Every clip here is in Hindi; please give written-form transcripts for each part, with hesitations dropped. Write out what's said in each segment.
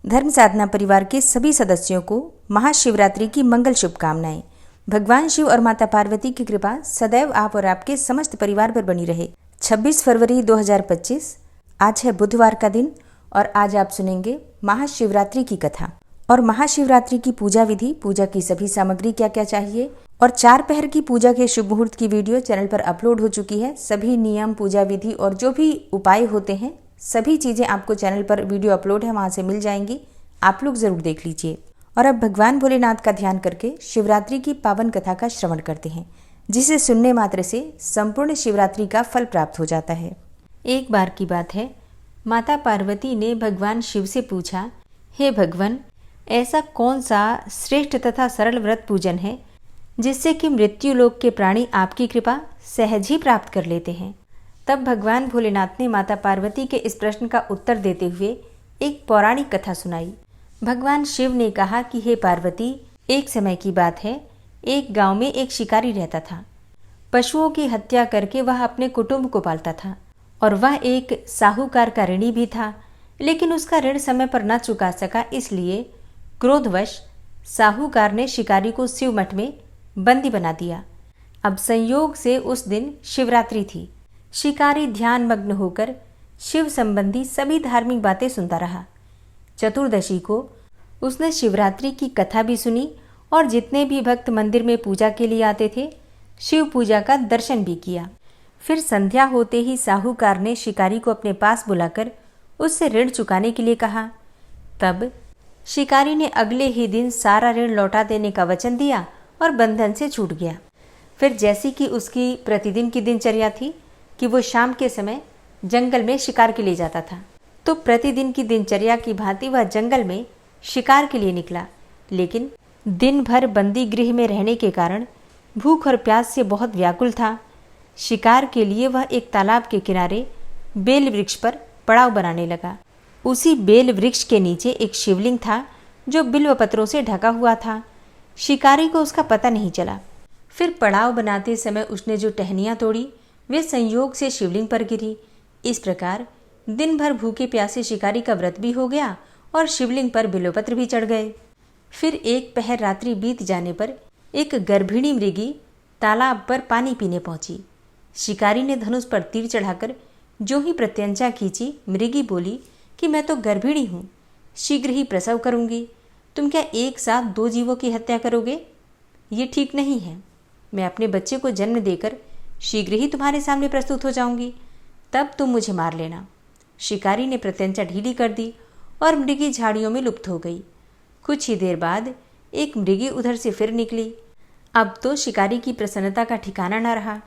धर्म साधना परिवार के सभी सदस्यों को महाशिवरात्रि की मंगल शुभकामनाएं। भगवान शिव और माता पार्वती की कृपा सदैव आप और आपके समस्त परिवार पर बनी रहे। 26 फरवरी 2025 आज है बुधवार का दिन और आज आप सुनेंगे महाशिवरात्रि की कथा और महाशिवरात्रि की पूजा विधि, पूजा की सभी सामग्री क्या क्या चाहिए और 4 पहर की पूजा के शुभ मुहूर्त की वीडियो चैनल पर अपलोड हो चुकी है। सभी नियम, पूजा विधि और जो भी उपाय होते हैं सभी चीज़ें आपको चैनल पर वीडियो अपलोड है, वहाँ से मिल जाएंगी। आप लोग ज़रूर देख लीजिए। और अब भगवान भोलेनाथ का ध्यान करके शिवरात्रि की पावन कथा का श्रवण करते हैं, जिसे सुनने मात्र से संपूर्ण शिवरात्रि का फल प्राप्त हो जाता है। एक बार की बात है, माता पार्वती ने भगवान शिव से पूछा, हे भगवान, ऐसा कौन सा श्रेष्ठ तथा सरल व्रत पूजन है जिससे कि मृत्यु लोक के प्राणी आपकी कृपा सहज ही प्राप्त कर लेते हैं। तब भगवान भोलेनाथ ने माता पार्वती के इस प्रश्न का उत्तर देते हुए एक पौराणिक कथा सुनाई। भगवान शिव ने कहा कि हे पार्वती, एक समय की बात है, एक गांव में एक शिकारी रहता था। पशुओं की हत्या करके वह अपने कुटुंब को पालता था और वह एक साहूकार का ऋणी भी था, लेकिन उसका ऋण समय पर न चुका सका। इसलिए क्रोधवश साहूकार ने शिकारी को शिव मठ में बंदी बना दिया। अब संयोग से उस दिन शिवरात्रि थी। शिकारी ध्यान मग्न होकर शिव संबंधी सभी धार्मिक बातें सुनता रहा। चतुर्दशी को उसने शिवरात्रि की कथा भी सुनी और जितने भी भक्त मंदिर में पूजा के लिए आते थे शिव पूजा का दर्शन भी किया। फिर संध्या होते ही साहूकार ने शिकारी को अपने पास बुलाकर उससे ऋण चुकाने के लिए कहा। तब शिकारी ने अगले ही दिन सारा ऋण लौटा देने का वचन दिया और बंधन से छूट गया। फिर जैसी कि उसकी प्रतिदिन की दिनचर्या थी कि वो शाम के समय जंगल में शिकार के लिए जाता था, तो प्रतिदिन की दिनचर्या की भांति वह जंगल में शिकार के लिए निकला। लेकिन दिन भर बंदी गृह में रहने के कारण भूख और प्यास से बहुत व्याकुल था। शिकार के लिए वह एक तालाब के किनारे बेल वृक्ष पर पड़ाव बनाने लगा। उसी बेल वृक्ष के नीचे एक शिवलिंग था जो बिल्व पत्रों से ढका हुआ था। शिकारी को उसका पता नहीं चला। फिर पड़ाव बनाते समय उसने जो टहनियाँ तोड़ी वे संयोग से शिवलिंग पर गिरी। इस प्रकार दिन भर भूखे प्यासे शिकारी का व्रत भी हो गया और शिवलिंग पर बिल्वपत्र भी चढ़ गए। फिर एक पहर रात्रि बीत जाने पर एक गर्भिणी मृगी तालाब पर पानी पीने पहुंची। शिकारी ने धनुष पर तीर चढ़ाकर जो ही प्रत्यंचा खींची, मृगी बोली कि मैं तो गर्भिणी हूँ, शीघ्र ही प्रसव करूँगी। तुम क्या एक साथ 2 जीवों की हत्या करोगे? ये ठीक नहीं है। मैं अपने बच्चे को जन्म देकर शीघ्र ही तुम्हारे सामने प्रस्तुत हो जाऊंगी, तब तुम मुझे मार लेना। शिकारी ने प्रत्यंचा ढीली कर दी और मृगी झाड़ियों में लुप्त हो गई। कुछ ही देर बाद एक मृगी उधर से फिर निकली। अब तो शिकारी की प्रसन्नता का ठिकाना न रहा।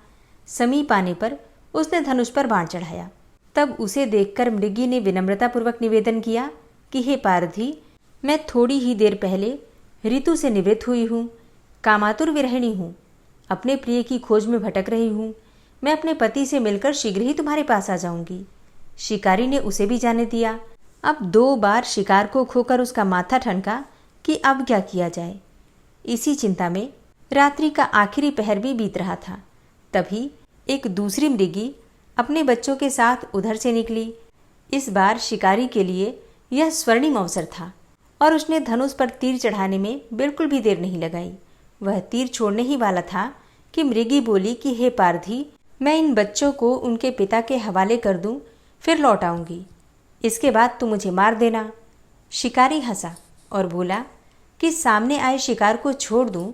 समीप आने पर उसने धनुष पर बाण चढ़ाया। तब उसे देखकर मृगी ने विनम्रतापूर्वक निवेदन किया कि हे पारधी, मैं थोड़ी ही देर पहले ऋतु से निवृत्त हुई हूँ, कामातुर विरहिणी हूँ, अपने प्रिय की खोज में भटक रही हूँ। मैं अपने पति से मिलकर शीघ्र ही तुम्हारे पास आ जाऊंगी। शिकारी ने उसे भी जाने दिया। अब 2 बार शिकार को खोकर उसका माथा ठनका कि अब क्या किया जाए। इसी चिंता में रात्रि का आखिरी पहर भी बीत रहा था। तभी एक दूसरी मृगी अपने बच्चों के साथ उधर से निकली। इस बार शिकारी के लिए यह स्वर्णिम अवसर था और उसने धनुष पर तीर चढ़ाने में बिल्कुल भी देर नहीं लगाई। वह तीर छोड़ने ही वाला था कि मृगी बोली कि हे पारधी, मैं इन बच्चों को उनके पिता के हवाले कर दूं, फिर लौट आऊंगी। इसके बाद तू मुझे मार देना। शिकारी हंसा और बोला कि सामने आए शिकार को छोड़ दूं,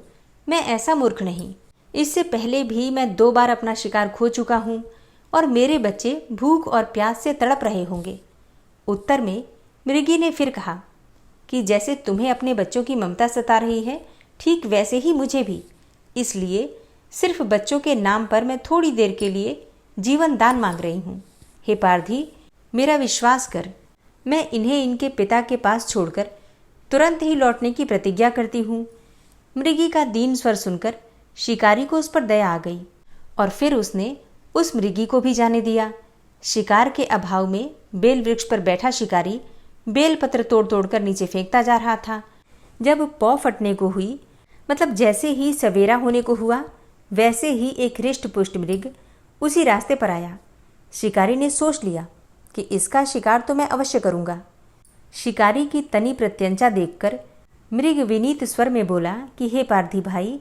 मैं ऐसा मूर्ख नहीं। इससे पहले भी मैं 2 बार अपना शिकार खो चुका हूं और मेरे बच्चे भूख और प्यास से तड़प रहे होंगे। उत्तर में मृगी ने फिर कहा कि जैसे तुम्हें अपने बच्चों की ममता सता रही है, ठीक वैसे ही मुझे भी। इसलिए सिर्फ बच्चों के नाम पर मैं थोड़ी देर के लिए जीवन दान मांग रही हूँ। हे पारधी, मेरा विश्वास कर, मैं इन्हें इनके पिता के पास छोड़कर तुरंत ही लौटने की प्रतिज्ञा करती हूँ। मृगी का दीन स्वर सुनकर शिकारी को उस पर दया आ गई और फिर उसने उस मृगी को भी जाने दिया। शिकार के अभाव में बेल वृक्ष पर बैठा शिकारी बेल पत्र तोड़ तोड़ कर नीचे फेंकता जा रहा था। जब पौ फटने को हुई, मतलब जैसे ही सवेरा होने को हुआ, वैसे ही एक हृष्ट पुष्ट मृग उसी रास्ते पर आया। शिकारी ने सोच लिया कि इसका शिकार तो मैं अवश्य करूंगा। शिकारी की तनी प्रत्यंचा देखकर मृग विनीत स्वर में बोला कि हे पार्थी भाई,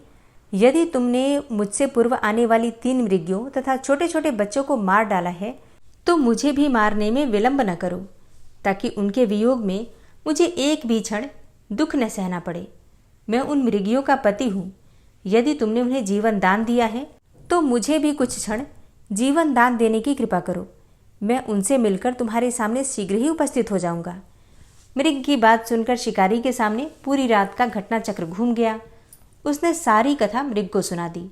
यदि तुमने मुझसे पूर्व आने वाली 3 मृगियों तथा छोटे छोटे बच्चों को मार डाला है तो मुझे भी मारने में विलंब न करो, ताकि उनके वियोग में मुझे एक भी क्षण दुख न सहना पड़े। मैं उन मृगियों का पति हूँ। यदि तुमने उन्हें जीवन दान दिया है तो मुझे भी कुछ क्षण जीवन दान देने की कृपा करो। मैं उनसे मिलकर तुम्हारे सामने शीघ्र ही उपस्थित हो जाऊंगा। मृग की बात सुनकर शिकारी के सामने पूरी रात का घटना चक्र घूम गया। उसने सारी कथा मृग को सुना दी।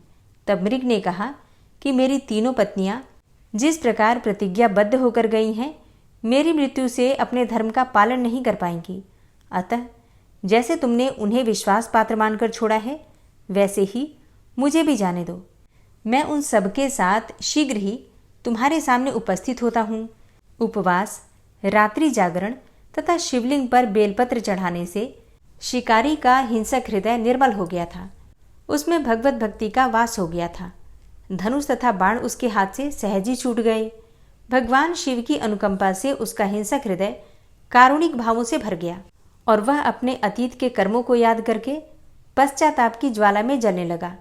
तब मृग ने कहा कि मेरी तीनों पत्नियां जिस प्रकार प्रतिज्ञाबद्ध होकर गई हैं, मेरी मृत्यु से अपने धर्म का पालन नहीं कर पाएंगी। अतः जैसे तुमने उन्हें विश्वास पात्र मानकर छोड़ा है, वैसे ही मुझे भी जाने दो। मैं उन सबके साथ शीघ्र ही तुम्हारे सामने उपस्थित होता हूँ। उपवास, रात्रि जागरण तथा शिवलिंग पर बेलपत्र चढ़ाने से शिकारी का हिंसक हृदय निर्मल हो गया था। उसमें भगवत भक्ति का वास हो गया था। धनुष तथा बाण उसके हाथ से सहज ही छूट गए। भगवान शिव की अनुकंपा से उसका हिंसक हृदय कारुणिक भावों से भर गया और वह अपने अतीत के कर्मों को याद करके पश्चाताप की ज्वाला में जलने लगा।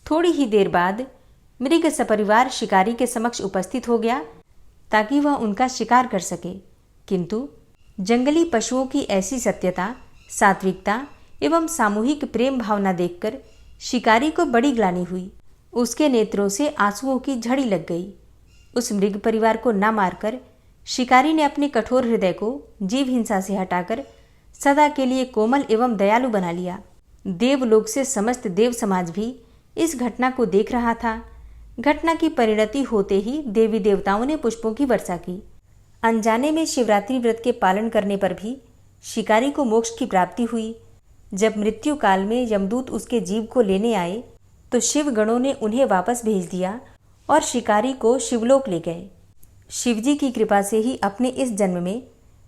थोड़ी ही देर बाद मृग सपरिवार शिकारी के समक्ष उपस्थित हो गया ताकि वह उनका शिकार कर सके, किंतु जंगली पशुओं की ऐसी सत्यता, सात्विकता एवं सामूहिक प्रेम भावना देखकर शिकारी को बड़ी ग्लानि हुई। उसके नेत्रों से आंसुओं की झड़ी लग गई। उस मृग परिवार को न मारकर शिकारी ने अपने कठोर हृदय को जीव हिंसा से हटाकर सदा के लिए कोमल एवं दयालु बना लिया। देवलोक से समस्त देव समाज भी इस घटना को देख रहा था। घटना की परिणति होते ही देवी देवताओं ने पुष्पों की वर्षा की। अनजाने में शिवरात्रि व्रत के पालन करने पर भी शिकारी को मोक्ष की प्राप्ति हुई। जब मृत्यु काल में यमदूत उसके जीव को लेने आए तो शिव गणों ने उन्हें वापस भेज दिया और शिकारी को शिवलोक ले गए। शिवजी की कृपा से ही अपने इस जन्म में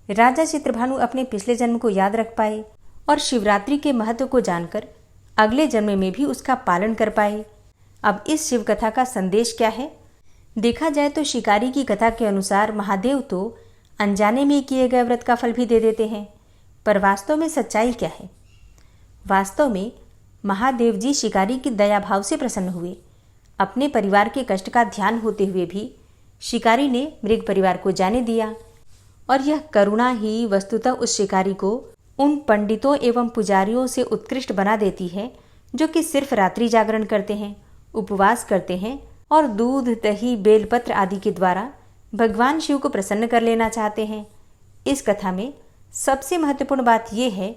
राजा चित्रभानु अपने पिछले जन्म को याद रख पाए और शिवरात्रि के महत्व को जानकर अगले जन्म में भी उसका पालन कर पाए। अब इस शिव कथा का संदेश क्या है? देखा जाए तो शिकारी की कथा के अनुसार महादेव तो अनजाने में किए गए व्रत का फल भी दे देते हैं, पर वास्तव में सच्चाई क्या है? वास्तव में महादेव जी शिकारी की दया भाव से प्रसन्न हुए। अपने परिवार के कष्ट का ध्यान होते हुए भी शिकारी ने मृग परिवार को जाने दिया और यह करुणा ही वस्तुतः उस शिकारी को उन पंडितों एवं पुजारियों से उत्कृष्ट बना देती है जो कि सिर्फ रात्रि जागरण करते हैं, उपवास करते हैं और दूध, दही, बेलपत्र आदि के द्वारा भगवान शिव को प्रसन्न कर लेना चाहते हैं। इस कथा में सबसे महत्वपूर्ण बात यह है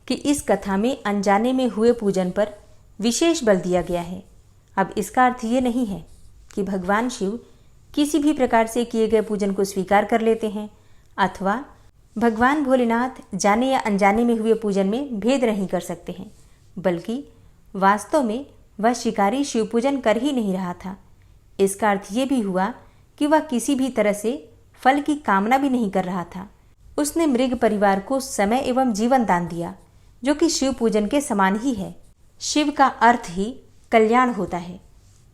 कि इस कथा में अनजाने में हुए पूजन पर विशेष बल दिया गया है। अब इसका अर्थ ये नहीं है कि भगवान शिव किसी भी प्रकार से किए गए पूजन को स्वीकार कर लेते हैं अथवा भगवान भोलेनाथ जाने या अनजाने में हुए पूजन में भेद नहीं कर सकते हैं, बल्कि वास्तव में वह शिकारी शिव पूजन कर ही नहीं रहा था। इसका अर्थ ये भी हुआ कि वह किसी भी तरह से फल की कामना भी नहीं कर रहा था। उसने मृग परिवार को समय एवं जीवन दान दिया, जो कि शिव पूजन के समान ही है। शिव का अर्थ ही कल्याण होता है।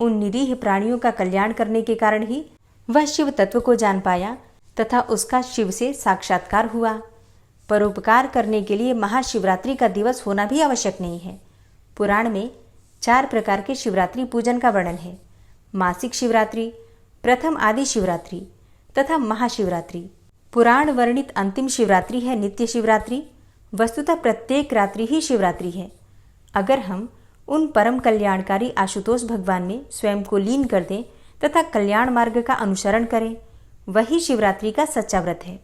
उन निरीह प्राणियों का कल्याण करने के कारण ही वह शिव तत्व को जान पाया तथा उसका शिव से साक्षात्कार हुआ। परोपकार करने के लिए महाशिवरात्रि का दिवस होना भी आवश्यक नहीं है। पुराण में 4 प्रकार के शिवरात्रि पूजन का वर्णन है। मासिक शिवरात्रि, प्रथम आदि शिवरात्रि तथा महाशिवरात्रि। पुराण वर्णित अंतिम शिवरात्रि है नित्य शिवरात्रि। वस्तुतः प्रत्येक रात्रि ही शिवरात्रि है। अगर हम उन परम कल्याणकारी आशुतोष भगवान में स्वयं को लीन कर दें तथा कल्याण मार्ग का अनुसरण करें, वही शिवरात्रि का सच्चा व्रत है।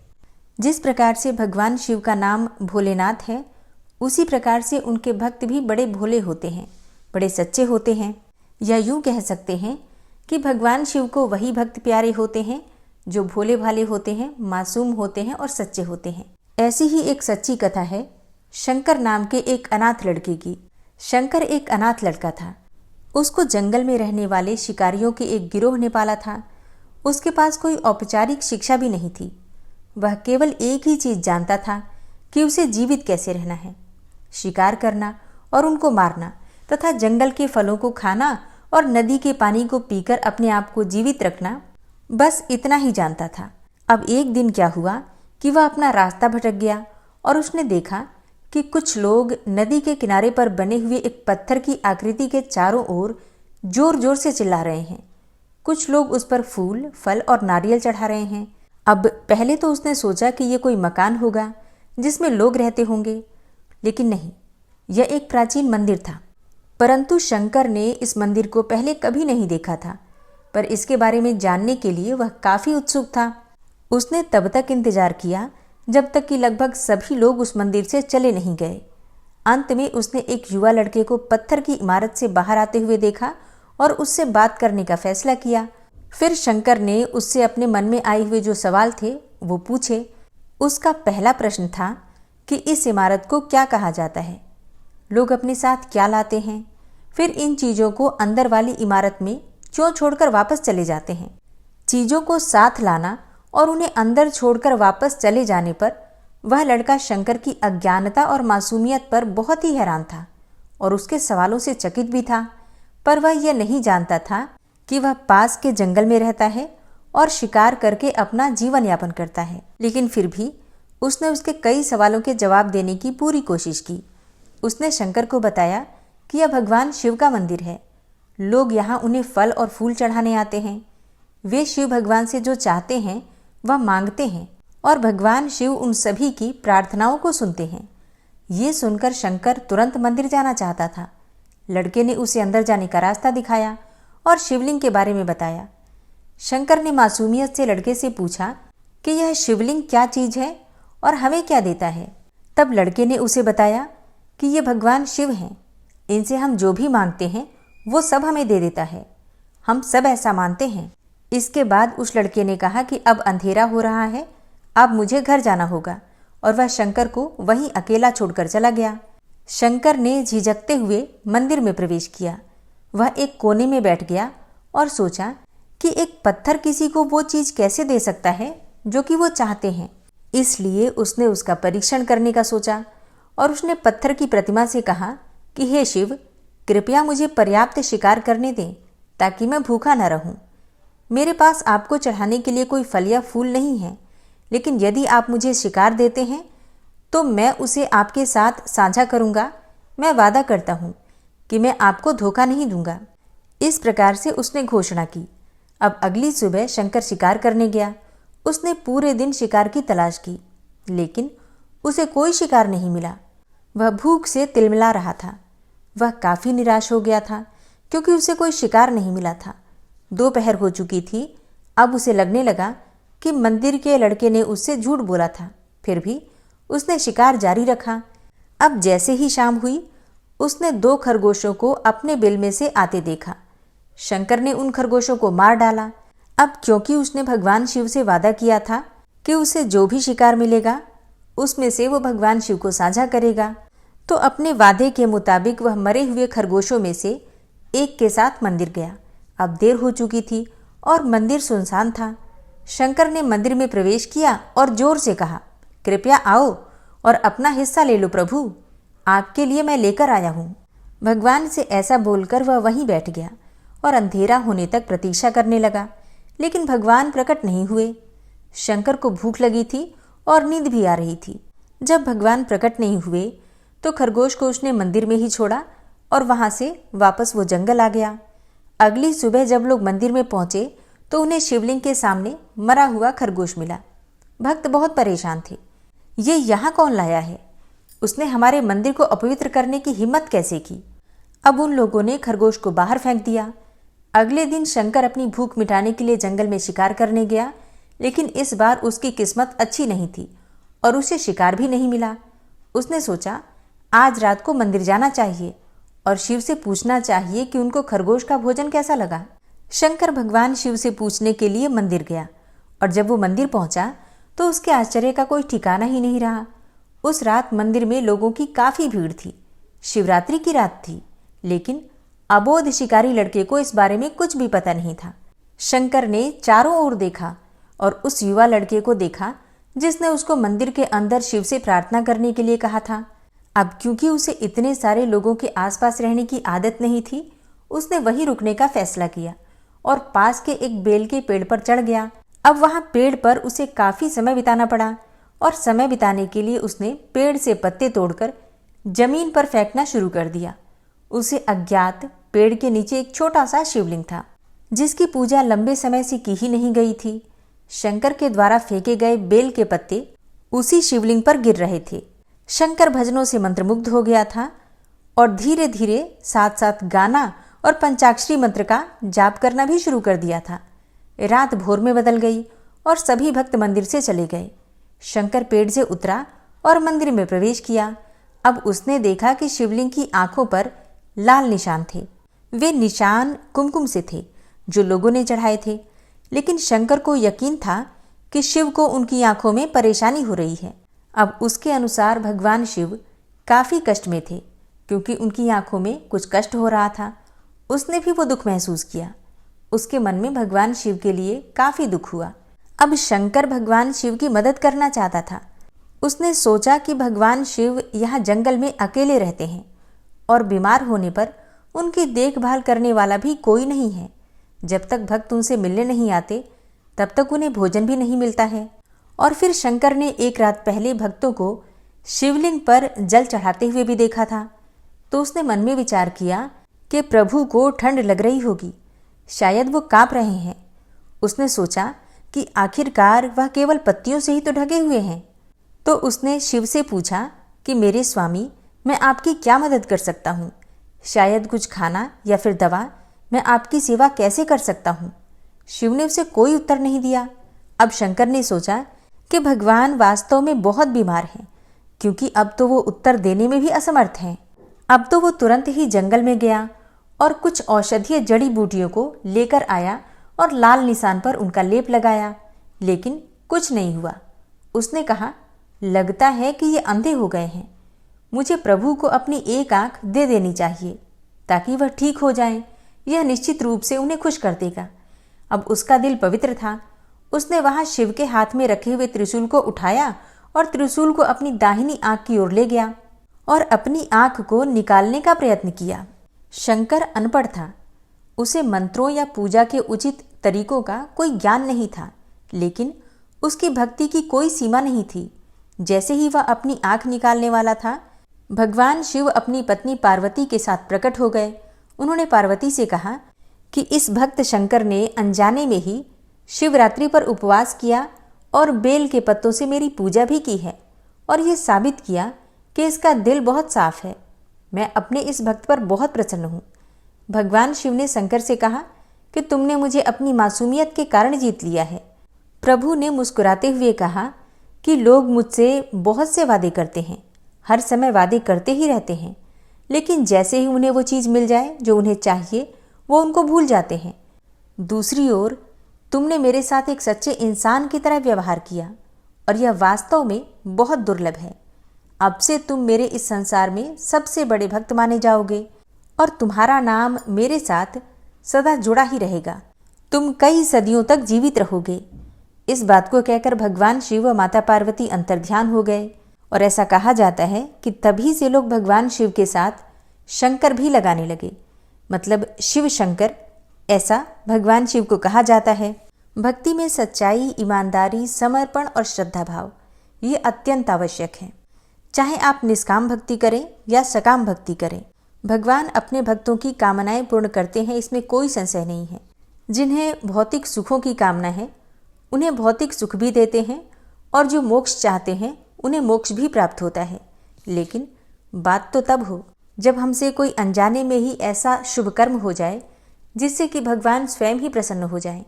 जिस प्रकार से भगवान शिव का नाम भोलेनाथ है, उसी प्रकार से उनके भक्त भी बड़े भोले होते हैं, बड़े सच्चे होते हैं। या यूँ कह सकते हैं कि भगवान शिव को वही भक्त प्यारे होते हैं जो भोले भाले होते हैं, मासूम होते हैं और सच्चे होते हैं। ऐसी ही एक सच्ची कथा है शंकर नाम के एक अनाथ लड़के की। शंकर एक अनाथ लड़का था। उसको जंगल में रहने वाले शिकारियों के एक गिरोह ने पाला था। उसके पास कोई औपचारिक शिक्षा भी नहीं थी। वह केवल एक ही चीज़ जानता था कि उसे जीवित कैसे रहना है, शिकार करना और उनको मारना तथा जंगल के फलों को खाना और नदी के पानी को पीकर अपने आप को जीवित रखना, बस इतना ही जानता था। अब एक दिन क्या हुआ कि वह अपना रास्ता भटक गया और उसने देखा कि कुछ लोग नदी के किनारे पर बने हुए एक पत्थर की आकृति के चारों ओर जोर जोर से चिल्ला रहे हैं। कुछ लोग उस पर फूल, फल और नारियल चढ़ा रहे हैं। अब पहले तो उसने सोचा कि यह कोई मकान होगा जिसमें लोग रहते होंगे, लेकिन नहीं, यह एक प्राचीन मंदिर था। परंतु शंकर ने इस मंदिर को पहले कभी नहीं देखा था, पर इसके बारे में जानने के लिए वह काफी उत्सुक था। उसने तब तक इंतजार किया जब तक कि लगभग सभी लोग उस मंदिर से चले नहीं गए। अंत में उसने एक युवा लड़के को पत्थर की इमारत से बाहर आते हुए देखा और उससे बात करने का फैसला किया। फिर शंकर ने उससे अपने मन में आए हुए जो सवाल थे वो पूछे। उसका पहला प्रश्न था कि इस इमारत को क्या कहा जाता है, लोग अपने साथ क्या लाते हैं, फिर इन चीज़ों को अंदर वाली इमारत में क्यों छोड़कर वापस चले जाते हैं। चीज़ों को साथ लाना और उन्हें अंदर छोड़कर वापस चले जाने पर वह लड़का शंकर की अज्ञानता और मासूमियत पर बहुत ही हैरान था और उसके सवालों से चकित भी था। पर वह यह नहीं जानता था कि वह पास के जंगल में रहता है और शिकार करके अपना जीवन यापन करता है। लेकिन फिर भी उसने उसके कई सवालों के जवाब देने की पूरी कोशिश की। उसने शंकर को बताया कि यह भगवान शिव का मंदिर है। लोग यहाँ उन्हें फल और फूल चढ़ाने आते हैं। वे शिव भगवान से जो चाहते हैं वह मांगते हैं और भगवान शिव उन सभी की प्रार्थनाओं को सुनते हैं। ये सुनकर शंकर तुरंत मंदिर जाना चाहता था। लड़के ने उसे अंदर जाने का रास्ता दिखाया और शिवलिंग के बारे में बताया। शंकर ने मासूमियत से लड़के से पूछा कि यह शिवलिंग क्या चीज़ है और हमें क्या देता है। तब लड़के ने उसे बताया कि ये भगवान शिव हैं, इनसे हम जो भी मांगते हैं वो सब हमें दे देता है। हम सब ऐसा मानते हैं। इसके बाद उस लड़के ने कहा कि अब अंधेरा हो रहा है, अब मुझे घर जाना होगा, और वह शंकर को वहीं अकेला छोड़कर चला गया। शंकर ने झिझकते हुए मंदिर में प्रवेश किया। वह एक कोने में बैठ गया और सोचा कि एक पत्थर किसी को वो चीज़ कैसे दे सकता है जो कि वो चाहते हैं। इसलिए उसने उसका परीक्षण करने का सोचा और उसने पत्थर की प्रतिमा से कहा कि हे शिव, कृपया मुझे पर्याप्त शिकार करने दें ताकि मैं भूखा न रहूं। मेरे पास आपको चढ़ाने के लिए कोई फल या फूल नहीं है, लेकिन यदि आप मुझे शिकार देते हैं तो मैं उसे आपके साथ साझा करूंगा। मैं वादा करता हूं कि मैं आपको धोखा नहीं दूंगा। इस प्रकार से उसने घोषणा की। अब अगली सुबह शंकर शिकार करने गया। उसने पूरे दिन शिकार की तलाश की, लेकिन उसे कोई शिकार नहीं मिला। वह भूख से तिलमिला रहा था। वह काफ़ी निराश हो गया था क्योंकि उसे कोई शिकार नहीं मिला था। दोपहर हो चुकी थी। अब उसे लगने लगा कि मंदिर के लड़के ने उससे झूठ बोला था। फिर भी उसने शिकार जारी रखा। अब जैसे ही शाम हुई, उसने 2 खरगोशों को अपने बिल में से आते देखा। शंकर ने उन खरगोशों को मार डाला। अब क्योंकि उसने भगवान शिव से वादा किया था कि उसे जो भी शिकार मिलेगा उसमें से वो भगवान शिव को साझा करेगा, तो अपने वादे के मुताबिक वह मरे हुए खरगोशों में से एक के साथ मंदिर गया। अब देर हो चुकी थी और मंदिर सुनसान था। शंकर ने मंदिर में प्रवेश किया और जोर से कहा, कृपया आओ और अपना हिस्सा ले लो प्रभु, आपके लिए मैं लेकर आया हूँ। भगवान से ऐसा बोलकर वह वहीं बैठ गया और अंधेरा होने तक प्रतीक्षा करने लगा, लेकिन भगवान प्रकट नहीं हुए। शंकर को भूख लगी थी और नींद भी आ रही थी। जब भगवान प्रकट नहीं हुए तो खरगोश को उसने मंदिर में ही छोड़ा और वहां से वापस वो जंगल आ गया। अगली सुबह जब लोग मंदिर में पहुंचे तो उन्हें शिवलिंग के सामने मरा हुआ खरगोश मिला। भक्त बहुत परेशान थे। ये यहाँ कौन लाया है? उसने हमारे मंदिर को अपवित्र करने की हिम्मत कैसे की? अब उन लोगों ने खरगोश को बाहर फेंक दिया। अगले दिन शंकर अपनी भूख मिटाने के लिए जंगल में शिकार करने गया, लेकिन इस बार उसकी किस्मत अच्छी नहीं थी और उसे शिकार भी नहीं मिला। उसने सोचा आज रात को मंदिर जाना चाहिए और शिव से पूछना चाहिए कि उनको खरगोश का भोजन कैसा लगा। शंकर भगवान शिव से पूछने के लिए मंदिर गया और जब वो मंदिर पहुंचा तो उसके आश्चर्य का कोई ठिकाना ही नहीं रहा। उस रात मंदिर में लोगों की काफ़ी भीड़ थी। शिवरात्रि की रात थी, लेकिन अबोध शिकारी लड़के को इस बारे में कुछ भी पता नहीं था। शंकर ने चारों ओर देखा और उस युवा लड़के को देखा जिसने उसको मंदिर के अंदर शिव से प्रार्थना करने के लिए कहा था। अब क्योंकि उसे इतने सारे लोगों के आसपास रहने की आदत नहीं थी, उसने वहीं रुकने का फैसला किया और पास के एक बेल के पेड़ पर चढ़ गया। अब वहां पेड़ पर उसे काफी समय बिताना पड़ा और समय बिताने के लिए उसने पेड़ से पत्ते तोड़कर जमीन पर फेंकना शुरू कर दिया। उसे अज्ञात पेड़ के नीचे एक छोटा सा शिवलिंग था जिसकी पूजा लंबे समय से की ही नहीं गई थी। शंकर के द्वारा फेंके गए बेल के पत्ते उसी शिवलिंग पर गिर रहे थे। शंकर भजनों से मंत्रमुग्ध हो गया था और धीरे धीरे साथ साथ गाना और पंचाक्षरी मंत्र का जाप करना भी शुरू कर दिया था। रात भोर में बदल गई और सभी भक्त मंदिर से चले गए। शंकर पेड़ से उतरा और मंदिर में प्रवेश किया। अब उसने देखा कि शिवलिंग की आंखों पर लाल निशान थे। वे निशान कुमकुम से थे जो लोगों ने चढ़ाए थे, लेकिन शंकर को यकीन था कि शिव को उनकी आंखों में परेशानी हो रही है। अब उसके अनुसार भगवान शिव काफ़ी कष्ट में थे क्योंकि उनकी आंखों में कुछ कष्ट हो रहा था। उसने भी वो दुख महसूस किया। उसके मन में भगवान शिव के लिए काफ़ी दुख हुआ। अब शंकर भगवान शिव की मदद करना चाहता था। उसने सोचा कि भगवान शिव यहाँ जंगल में अकेले रहते हैं और बीमार होने पर उनकी देखभाल करने वाला भी कोई नहीं है। जब तक भक्त उनसे मिलने नहीं आते तब तक उन्हें भोजन भी नहीं मिलता है। और फिर शंकर ने एक रात पहले भक्तों को शिवलिंग पर जल चढ़ाते हुए भी देखा था। तो उसने मन में विचार किया कि प्रभु को ठंड लग रही होगी, शायद वो कांप रहे हैं। उसने सोचा कि आखिरकार वह केवल पत्तियों से ही तो ढके हुए हैं। तो उसने शिव से पूछा कि मेरे स्वामी, मैं आपकी क्या मदद कर सकता हूँ? शायद कुछ खाना या फिर दवा, मैं आपकी सेवा कैसे कर सकता हूँ? शिव ने उसे कोई उत्तर नहीं दिया। अब शंकर ने सोचा कि भगवान वास्तव में बहुत बीमार हैं, क्योंकि अब तो वो उत्तर देने में भी असमर्थ हैं। अब तो वो तुरंत ही जंगल में गया और कुछ औषधीय जड़ी बूटियों को लेकर आया और लाल निशान पर उनका लेप लगाया, लेकिन कुछ नहीं हुआ। उसने कहा, लगता है कि ये अंधे हो गए हैं। मुझे प्रभु को अपनी एक आंख दे देनी चाहिए ताकि वह ठीक हो जाएं। यह निश्चित रूप से उन्हें खुश कर देगा। अब उसका दिल पवित्र था। उसने वहां शिव के हाथ में रखे हुए त्रिशूल को उठाया और त्रिशूल को अपनी दाहिनी आंख की ओर ले गया और अपनी आंख को निकालने का प्रयत्न किया। शंकर अनपढ़ था। उसे मंत्रों या पूजा के उचित तरीकों का कोई ज्ञान नहीं था, लेकिन उसकी भक्ति की कोई सीमा नहीं थी। जैसे ही वह अपनी आंख निकालने वाला था, भगवान शिव अपनी पत्नी पार्वती के साथ प्रकट हो गए। उन्होंने पार्वती से कहा कि इस भक्त शंकर ने अनजाने में ही शिवरात्रि पर उपवास किया और बेल के पत्तों से मेरी पूजा भी की है और ये साबित किया कि इसका दिल बहुत साफ है। मैं अपने इस भक्त पर बहुत प्रसन्न हूँ। भगवान शिव ने शंकर से कहा कि तुमने मुझे अपनी मासूमियत के कारण जीत लिया है। प्रभु ने मुस्कुराते हुए कहा कि लोग मुझसे बहुत से वादे करते हैं, हर समय वादे करते ही रहते हैं, लेकिन जैसे ही उन्हें वो चीज़ मिल जाए जो उन्हें चाहिए, वो उनको भूल जाते हैं। दूसरी ओर तुमने मेरे साथ एक सच्चे इंसान की तरह व्यवहार किया और यह वास्तव में बहुत दुर्लभ है। अब से तुम मेरे इस संसार में सबसे बड़े भक्त माने जाओगे और तुम्हारा नाम मेरे साथ सदा जुड़ा ही रहेगा। तुम कई सदियों तक जीवित रहोगे। इस बात को कहकर भगवान शिव व माता पार्वती अंतर्ध्यान हो गए और ऐसा कहा जाता है कि तभी से लोग भगवान शिव के साथ शंकर भी लगाने लगे, मतलब शिव शंकर, ऐसा भगवान शिव को कहा जाता है। भक्ति में सच्चाई, ईमानदारी, समर्पण और श्रद्धा भाव ये अत्यंत आवश्यक है। चाहे आप निष्काम भक्ति करें या सकाम भक्ति करें, भगवान अपने भक्तों की कामनाएं पूर्ण करते हैं, इसमें कोई संशय नहीं है। जिन्हें भौतिक सुखों की कामना है उन्हें भौतिक सुख भी देते हैं और जो मोक्ष चाहते हैं उन्हें मोक्ष भी प्राप्त होता है। लेकिन बात तो तब हो जब हमसे कोई अनजाने में ही ऐसा शुभ कर्म हो जाए जिससे कि भगवान स्वयं ही प्रसन्न हो जाएं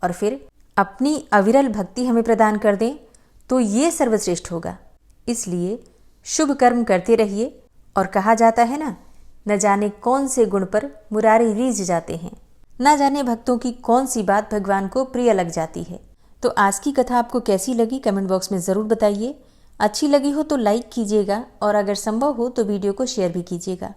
और फिर अपनी अविरल भक्ति हमें प्रदान कर दें, तो ये सर्वश्रेष्ठ होगा। इसलिए शुभ कर्म करते रहिए। और कहा जाता है ना, न जाने कौन से गुण पर मुरारी रीझ जाते हैं, न जाने भक्तों की कौन सी बात भगवान को प्रिय लग जाती है। तो आज की कथा आपको कैसी लगी कमेंट बॉक्स में ज़रूर बताइए। अच्छी लगी हो तो लाइक कीजिएगा और अगर संभव हो तो वीडियो को शेयर भी कीजिएगा।